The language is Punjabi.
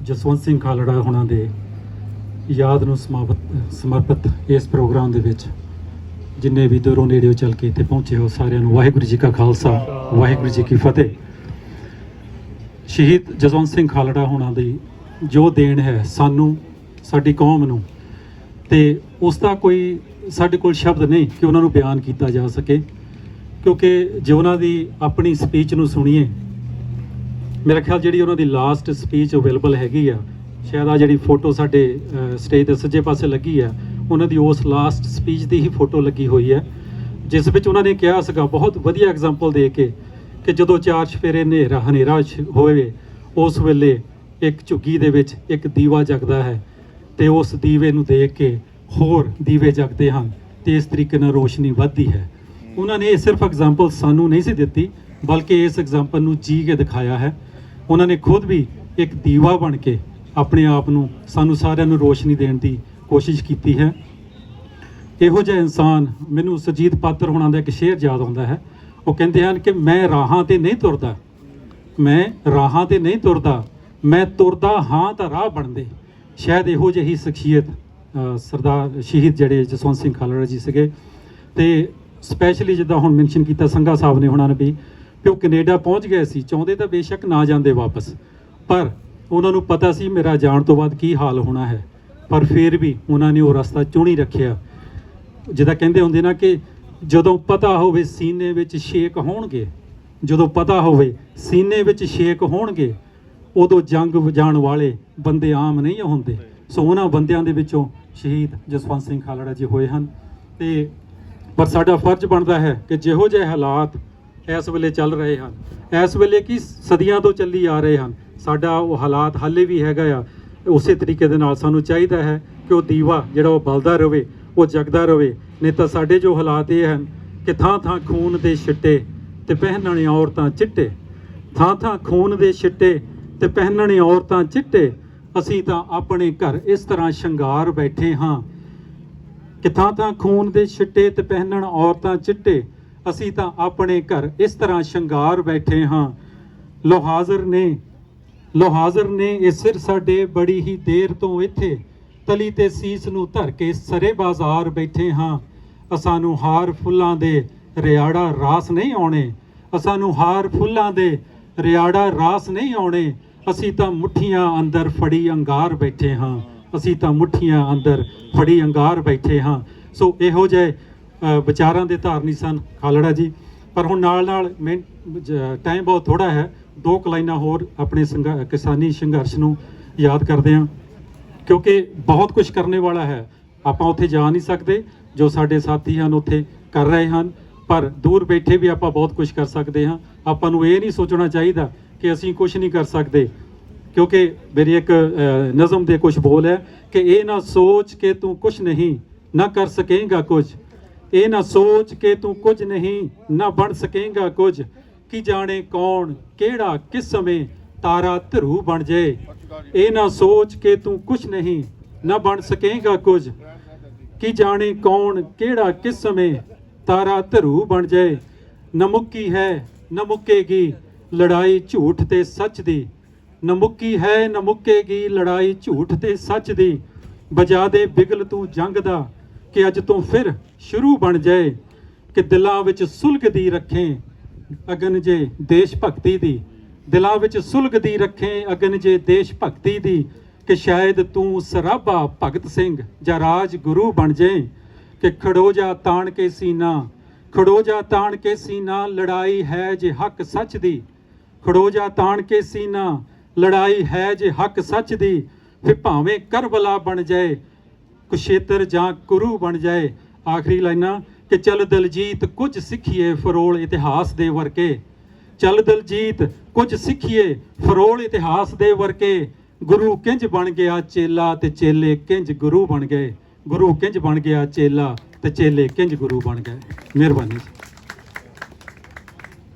ਜਸਵੰਤ ਸਿੰਘ ਖਾਲੜਾ ਹੋਣਾ ਦੇ ਯਾਦ ਨੂੰ ਸਮਰਪਿਤ ਇਸ ਪ੍ਰੋਗਰਾਮ ਦੇ ਵਿੱਚ ਜਿੰਨੇ ਵੀ ਦੂਰੋਂ ਨੇੜਿਓਂ ਚੱਲ ਕੇ ਇੱਥੇ ਪਹੁੰਚੇ ਹੋ ਸਾਰਿਆਂ ਨੂੰ ਵਾਹਿਗੁਰੂ ਜੀ ਕਾ ਖਾਲਸਾ ਵਾਹਿਗੁਰੂ ਜੀ ਕੀ ਫਤਿਹ। ਸ਼ਹੀਦ ਜਸਵੰਤ ਸਿੰਘ ਖਾਲੜਾ ਹੋਣਾ ਦੀ ਜੋ ਦੇਣ ਹੈ ਸਾਨੂੰ, ਸਾਡੀ ਕੌਮ ਨੂੰ, ਤੇ ਉਸ ਦਾ ਕੋਈ ਸਾਡੇ ਕੋਲ ਸ਼ਬਦ ਨਹੀਂ ਕਿ ਉਹਨਾਂ ਨੂੰ ਬਿਆਨ ਕੀਤਾ ਜਾ ਸਕੇ, ਕਿਉਂਕਿ ਜੇ ਉਹਨਾਂ ਦੀ ਆਪਣੀ ਸਪੀਚ ਨੂੰ ਸੁਣੀਏ, ਮੇਰਾ ਖਿਆਲ ਜਿਹੜੀ ਉਹਨਾਂ ਦੀ ਲਾਸਟ ਸਪੀਚ ਅਵੇਲੇਬਲ ਹੈਗੀ ਆ, ਸ਼ਾਇਦ ਆ ਜਿਹੜੀ ਫੋਟੋ ਸਾਡੇ ਸਟੇਜ ਦੇ ਸੱਜੇ ਪਾਸੇ ਲੱਗੀ ਆ, ਉਹਨਾਂ ਦੀ ਉਸ ਲਾਸਟ ਸਪੀਚ ਦੀ ਹੀ ਫੋਟੋ ਲੱਗੀ ਹੋਈ ਹੈ, ਜਿਸ ਵਿੱਚ ਉਹਨਾਂ ਨੇ ਕਿਹਾ ਸੀਗਾ ਬਹੁਤ ਵਧੀਆ ਐਗਜ਼ਾਮਪਲ ਦੇ ਕੇ ਕਿ ਜਦੋਂ ਚਾਰ ਚੁਫੇਰੇ ਹਨੇਰਾ ਹੋਵੇ ਉਸ ਵੇਲੇ ਇੱਕ ਝੁੱਗੀ ਦੇ ਵਿੱਚ ਇੱਕ ਦੀਵਾ ਜਗਦਾ ਹੈ ਤੇ ਉਸ ਦੀਵੇ ਨੂੰ ਦੇਖ ਕੇ ਹੋਰ ਦੀਵੇ ਜਗਦੇ ਹਨ ਤੇ ਇਸ ਤਰੀਕੇ ਨਾਲ ਰੋਸ਼ਨੀ ਵੱਧਦੀ ਹੈ। ਉਹਨਾਂ ਨੇ ਇਹ ਸਿਰਫ ਐਗਜ਼ਾਮਪਲ ਸਾਨੂੰ ਨਹੀਂ ਸੀ ਦਿੱਤੀ, ਬਲਕਿ ਇਸ ਐਗਜ਼ਾਮਪਲ ਨੂੰ ਜੀ ਕੇ ਦਿਖਾਇਆ ਹੈ। ਉਹਨਾਂ ਨੇ ਖੁਦ ਵੀ ਇੱਕ ਦੀਵਾ ਬਣ ਕੇ ਆਪਣੇ ਆਪ ਨੂੰ ਸਾਨੂੰ ਸਾਰਿਆਂ ਨੂੰ ਰੋਸ਼ਨੀ ਦੇਣ ਦੀ ਕੋਸ਼ਿਸ਼ ਕੀਤੀ ਹੈ। ਇਹੋ ਜਿਹਾ ਇਨਸਾਨ, ਮੈਨੂੰ ਸੁਰਜੀਤ ਪਾਤਰ ਹੋਣਾ ਦਾ ਇੱਕ ਸ਼ੇਰ ਯਾਦ ਆਉਂਦਾ ਹੈ। ਉਹ ਕਹਿੰਦੇ ਹਨ ਕਿ ਮੈਂ ਰਾਹਾਂ ਤੇ ਨਹੀਂ ਤੁਰਦਾ, ਮੈਂ ਰਾਹਾਂ ਤੇ ਨਹੀਂ ਤੁਰਦਾ, ਮੈਂ ਤੁਰਦਾ ਹਾਂ ਤਾਂ ਰਾਹ ਬਣਦੇ। ਸ਼ਾਇਦ ਇਹੋ ਜਿਹੀ ਸ਼ਖਸੀਅਤ ਸਰਦਾਰ ਸ਼ਹੀਦ ਜਿਹੜੇ ਜਸਵੰਤ ਸਿੰਘ ਖਾਲੜਾ ਜੀ ਸੀਗੇ। ਤੇ ਸਪੈਸ਼ਲੀ ਜਿੱਦਾਂ ਹੁਣ ਮੈਂਸ਼ਨ ਕੀਤਾ ਸੰਘਾ ਸਾਹਿਬ ਨੇ ਉਹਨਾਂ ਨੇ ਵੀ ਕਿ ਉਹ ਕੈਨੇਡਾ ਪਹੁੰਚ ਗਏ ਸੀ, ਚਾਹੁੰਦੇ ਤਾਂ ਬੇਸ਼ੱਕ ਨਾ ਜਾਂਦੇ ਵਾਪਸ, ਪਰ ਉਹਨਾਂ ਨੂੰ ਪਤਾ ਸੀ ਮੇਰਾ ਜਾਣ ਤੋਂ ਬਾਅਦ ਕੀ ਹਾਲ ਹੋਣਾ ਹੈ, ਪਰ ਫਿਰ ਵੀ ਉਹਨਾਂ ਨੇ ਉਹ ਰਸਤਾ ਚੁਣੀ ਰੱਖਿਆ। ਜਿੱਦਾਂ ਕਹਿੰਦੇ ਹੁੰਦੇ ਨਾ ਕਿ ਜਦੋਂ ਪਤਾ ਹੋਵੇ ਸੀਨੇ ਵਿੱਚ ਛੇਕ ਹੋਣਗੇ, ਜਦੋਂ ਪਤਾ ਹੋਵੇ ਸੀਨੇ ਵਿੱਚ ਛੇਕ ਹੋਣਗੇ, ਉਦੋਂ ਜੰਗ ਵਜਾਉਣ ਵਾਲੇ ਬੰਦੇ ਆਮ ਨਹੀਂ ਹੁੰਦੇ। ਸੋ ਉਹਨਾਂ ਬੰਦਿਆਂ ਦੇ ਵਿੱਚੋਂ ਸ਼ਹੀਦ ਜਸਵੰਤ ਸਿੰਘ ਖਾਲੜਾ ਜੀ ਹੋਏ ਹਨ। ਤੇ ਪਰ ਸਾਡਾ ਫਰਜ਼ ਬਣਦਾ ਹੈ ਕਿ ਜਿਹੋ ਜਿਹੇ ਹਾਲਾਤ ਇਸ ਵੇਲੇ ਚੱਲ ਰਹੇ ਹਨ, ਇਸ ਵੇਲੇ ਕੀ ਸਦੀਆਂ ਤੋਂ ਚੱਲੀ ਆ ਰਹੇ ਹਨ, ਸਾਡਾ ਉਹ ਹਾਲਾਤ ਹਾਲੇ ਵੀ ਹੈਗਾ ਆ। ਉਸੇ ਤਰੀਕੇ ਦੇ ਨਾਲ ਸਾਨੂੰ ਚਾਹੀਦਾ ਹੈ ਕਿ ਉਹ ਦੀਵਾ ਜਿਹੜਾ ਉਹ ਬਲਦਾ ਰਹੇ, ਉਹ ਜਗਦਾ ਰਹੇ। ਨਹੀਂ ਤਾਂ ਸਾਡੇ ਜੋ ਹਾਲਾਤ ਇਹ ਹਨ ਕਿ ਥਾਂ ਥਾਂ ਖੂਨ ਦੇ ਛਿੱਟੇ ਤੇ ਪਹਿਨਣੇ ਔਰਤਾਂ ਚਿੱਟੇ, ਥਾਂ ਥਾਂ ਖੂਨ ਦੇ ਛਿੱਟੇ ਤੇ ਪਹਿਨਣੇ ਔਰਤਾਂ ਚਿੱਟੇ। ਅਸੀਂ ਤਾਂ ਆਪਣੇ ਘਰ ਇਸ ਤਰ੍ਹਾਂ ਸ਼ਿੰਗਾਰ ਬੈਠੇ ਹਾਂ ਕਿ ਥਾਂ ਥਾਂ ਖੂਨ ਦੇ ਛਿੱਟੇ ਤੇ ਪਹਿਨਣ ਔਰਤਾਂ ਚਿੱਟੇ। ਅਸੀਂ ਤਾਂ ਆਪਣੇ ਘਰ ਇਸ ਤਰ੍ਹਾਂ ਸ਼ਿੰਗਾਰ ਬੈਠੇ ਹਾਂ। ਲੋ ਹਾਜ਼ਰ ਨੇ ਇਹ ਸਿਰ ਸਾਡੇ ਬੜੀ ਹੀ ਦੇਰ ਤੋਂ ਇੱਥੇ, ਤਲੀ ਤੇ ਸੀਸ ਨੂੰ ਧਰ ਕੇ ਸਰੇ ਬਾਜ਼ਾਰ ਬੈਠੇ ਹਾਂ। ਅਸਾਂ ਨੂੰ ਹਾਰ ਫੁੱਲਾਂ ਦੇ ਰਿਆੜਾ ਰਾਸ ਨਹੀਂ ਆਉਣੇ, ਅਸਾਂ ਨੂੰ ਹਾਰ ਫੁੱਲਾਂ ਦੇ ਰਿਆੜਾ ਰਾਸ ਨਹੀਂ ਆਉਣੇ। ਅਸੀਂ ਤਾਂ ਮੁੱਠੀਆਂ ਅੰਦਰ ਫੜੀ ਅੰਗਾਰ ਬੈਠੇ ਹਾਂ, ਅਸੀਂ ਤਾਂ ਮੁੱਠੀਆਂ ਅੰਦਰ ਫੜੀ ਅੰਗਾਰ ਬੈਠੇ ਹਾਂ। ਸੋ ਇਹੋ ਜਿਹੇ ਵਿਚਾਰਾਂ ਦੇ ਧਾਰਨੀ ਸਨ ਖਾਲੜਾ ਜੀ। ਪਰ ਹੁਣ ਨਾਲ ਟਾਈਮ ਬਹੁਤ ਥੋੜਾ ਹੈ, ਦੋ ਕੁ ਲਾਈਨਾਂ ਹੋਰ ਆਪਣੇ ਕਿਸਾਨੀ ਸੰਘਰਸ਼ ਨੂੰ ਯਾਦ ਕਰਦੇ ਹਾਂ, ਕਿਉਂਕਿ ਬਹੁਤ ਕੁਝ ਕਰਨੇ ਵਾਲਾ ਹੈ। ਆਪਾਂ ਉੱਥੇ ਜਾ ਨਹੀਂ ਸਕਦੇ, ਜੋ ਸਾਡੇ ਸਾਥੀ ਹਨ ਉੱਥੇ ਕਰ ਰਹੇ ਹਨ, ਪਰ ਦੂਰ ਬੈਠੇ ਵੀ ਆਪਾਂ ਬਹੁਤ ਕੁਝ ਕਰ ਸਕਦੇ ਹਾਂ। ਆਪਾਂ ਨੂੰ ਇਹ ਨਹੀਂ ਸੋਚਣਾ ਚਾਹੀਦਾ ਕਿ ਅਸੀਂ ਕੁਝ ਨਹੀਂ ਕਰ ਸਕਦੇ, ਕਿਉਂਕਿ ਮੇਰੀ ਇੱਕ ਨਜ਼ਮ ਦੇ ਕੁਝ ਬੋਲ ਹੈ ਕਿ ਇਹ ਨਾ ਸੋਚ ਕੇ ਤੂੰ ਕੁਝ ਨਹੀਂ ਨਾ ਕਰ ਸਕੇਂਗਾ ਕੁਝ, ਇਹ ਨਾ ਸੋਚ ਕੇ ਤੂੰ ਕੁਝ ਨਹੀਂ ਨਾ ਬਣ ਸਕੇਂਗਾ ਕੁਝ। ਕੀ ਜਾਣੇ ਕੌਣ ਕਿਹੜਾ ਕਿਸ ਸਮੇਂ ਤਾਰਾ ਧਰੂ ਬਣ ਜਾਏ। ਇਹ ਨਾ ਸੋਚ ਕੇ ਤੂੰ ਕੁਝ ਨਹੀਂ ਨਾ ਬਣ ਸਕੇਂਗਾ ਕੁਝ, ਕੀ ਜਾਣੇ ਕੌਣ ਕਿਹੜਾ ਕਿਸ ਸਮੇਂ ਤਾਰਾ ਧਰੂ ਬਣ ਜਾਏ। ਨਾ ਮੁੱਕੀ ਹੈ ਨਾ ਮੁੱਕੇਗੀ ਲੜਾਈ ਝੂਠ ਤੇ ਸੱਚ ਦੀ, ਨਾ ਮੁੱਕੀ ਹੈ ਨਾ ਮੁੱਕੇਗੀ ਲੜਾਈ ਝੂਠ ਤੇ ਸੱਚ ਦੀ। ਬਜਾ ਦੇ ਬਿਗਲ ਤੂੰ ਜੰਗ ਦਾ ਕਿ ਅੱਜ ਤੋਂ ਫਿਰ ਸ਼ੁਰੂ ਬਣ ਜਾਏ। ਕਿ ਦਿਲਾਂ ਵਿੱਚ ਸੁਲਗਦੀ ਰੱਖੇ ਅਗਨ ਜੇ ਦੇਸ਼ ਭਗਤੀ ਦੀ, ਦਿਲਾਂ ਵਿੱਚ ਸੁਲਗਦੀ ਰੱਖੇ ਅਗਨ ਜੇ ਦੇਸ਼ ਭਗਤੀ ਦੀ। ਕਿ ਸ਼ਾਇਦ ਤੂੰ ਸਰਾਭਾ ਭਗਤ ਸਿੰਘ ਜਾਂ ਰਾਜ ਗੁਰੂ ਬਣ ਜਾਏ। ਕਿ ਖੜੋ ਜਾ ਤਾਣ ਕੇ ਸੀਨਾ, ਖੜੋ ਜਾ ਤਾਣ ਕੇ ਸੀਨਾ ਲੜਾਈ ਹੈ ਜੇ ਹੱਕ ਸੱਚ ਦੀ। ਖੜੋ ਜਾ ਤਾਣ ਕੇ ਸੀਨਾ ਲੜਾਈ ਹੈ ਜੇ ਹੱਕ ਸੱਚ ਦੀ। ਫਿਰ ਭਾਵੇਂ ਕਰਬਲਾ ਬਣ ਜਾਏ ਕੁਸ਼ੇਤਰ ਜਾਂ ਕੁਰੂ ਬਣ ਜਾਏ। ਆਖਰੀ ਲਾਈਨਾਂ ਕਿ ਚੱਲ ਦਲਜੀਤ ਕੁਝ ਸਿੱਖੀਏ ਫਰੋਲ ਇਤਿਹਾਸ ਦੇ ਵਰਕੇ, ਚੱਲ ਦਲਜੀਤ ਕੁਝ ਸਿੱਖੀਏ ਫਰੋਲ ਇਤਿਹਾਸ ਦੇ ਵਰਕੇ। ਗੁਰੂ ਕਿੰਜ ਬਣ ਗਿਆ ਚੇਲਾ ਤੇ ਚੇਲੇ ਕਿੰਜ ਗੁਰੂ ਬਣ ਗਏ, ਗੁਰੂ ਕਿੰਜ ਬਣ ਗਿਆ ਚੇਲਾ ਤੇ ਚੇਲੇ ਕਿੰਜ ਗੁਰੂ ਬਣ ਗਏ। ਮਿਹਰਬਾਨੀ।